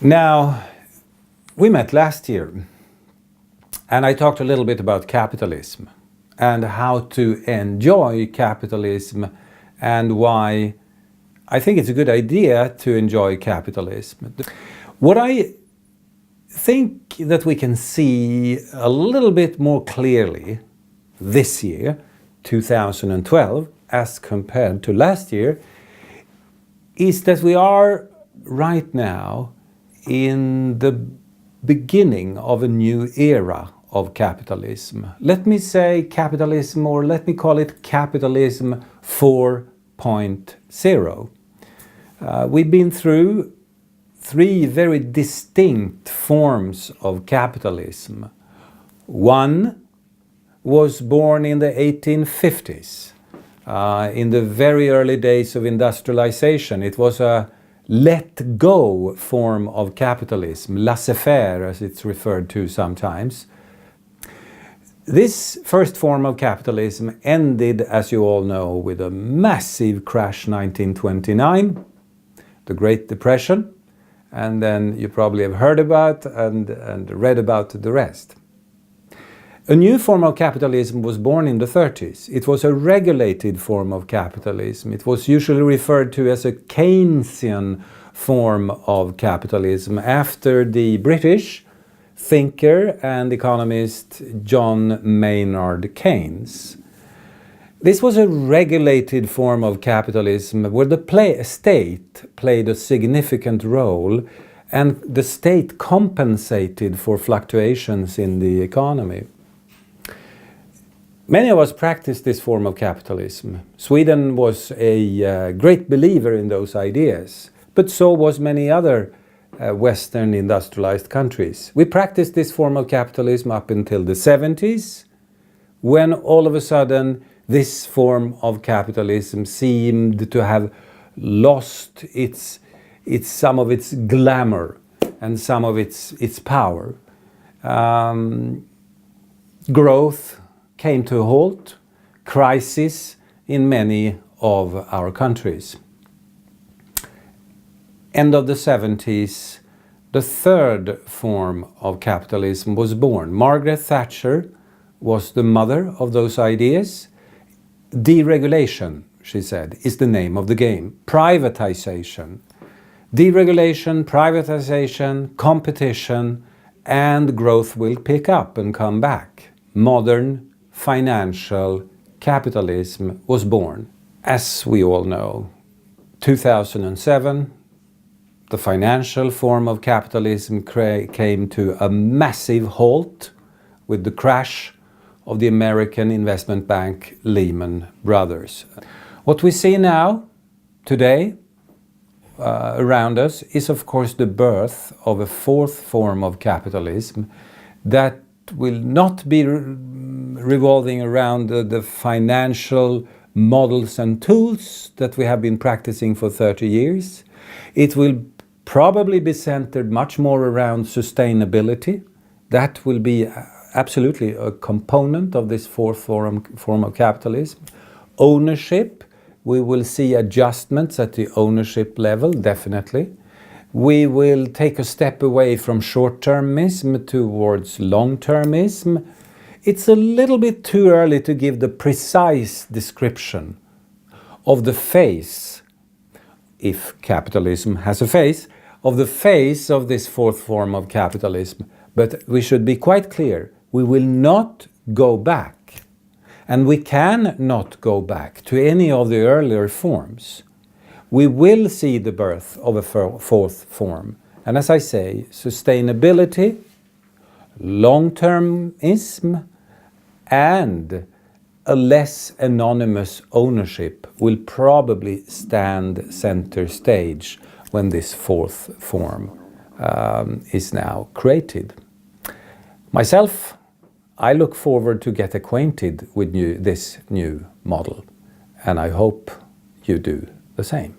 Now, we met last year and I talked a little bit about capitalism and how to enjoy capitalism and why I think it's a good idea to enjoy capitalism. What I think that we can see a little bit more clearly this year, 2012, as compared to last year, is that we are right now in the beginning of a new era of capitalism. Let me say capitalism, or let me call it capitalism 4.0. We've been through three very distinct forms of capitalism. One was born in the 1850s, in the very early days of industrialization. It was a let-go form of capitalism, laissez-faire as it's referred to sometimes. This first form of capitalism ended, as you all know, with a massive crash 1929, the Great Depression, and then you probably have heard about and read about the rest. A new form of capitalism was born in the 30s. It was a regulated form of capitalism. It was usually referred to as a Keynesian form of capitalism after the British thinker and economist John Maynard Keynes. This was a regulated form of capitalism where the state played a significant role and the state compensated for fluctuations in the economy. Many of us practiced this form of capitalism. Sweden was a great believer in those ideas, but so was many other Western industrialized countries. We practiced this form of capitalism up until the 70s, when all of a sudden this form of capitalism seemed to have lost some of its glamour and some of its power. Growth came to a halt, crisis in many of our countries. End of the 70s, the third form of capitalism was born. Margaret Thatcher was the mother of those ideas. Deregulation, she said, is the name of the game. Privatization. Deregulation, privatization, competition, and growth will pick up and come back. Modern financial capitalism was born. As we all know, 2007, the financial form of capitalism came to a massive halt with the crash of the American investment bank Lehman Brothers. What we see now, today, around us is of course the birth of a fourth form of capitalism that will not be revolving around the financial models and tools that we have been practicing for 30 years. It will probably be centered much more around sustainability. That will be absolutely a component of this fourth form of capitalism. Ownership, we will see adjustments at the ownership level, definitely. We will take a step away from short-termism towards long-termism. It's a little bit too early to give the precise description of the face, if capitalism has a face, of the face of this fourth form of capitalism. But we should be quite clear, we will not go back. And we can not go back to any of the earlier forms. We will see the birth of a fourth form. And as I say, sustainability, long-termism, and a less anonymous ownership will probably stand center stage when this fourth form is now created. Myself, I look forward to get acquainted with this new model, and I hope you do the same.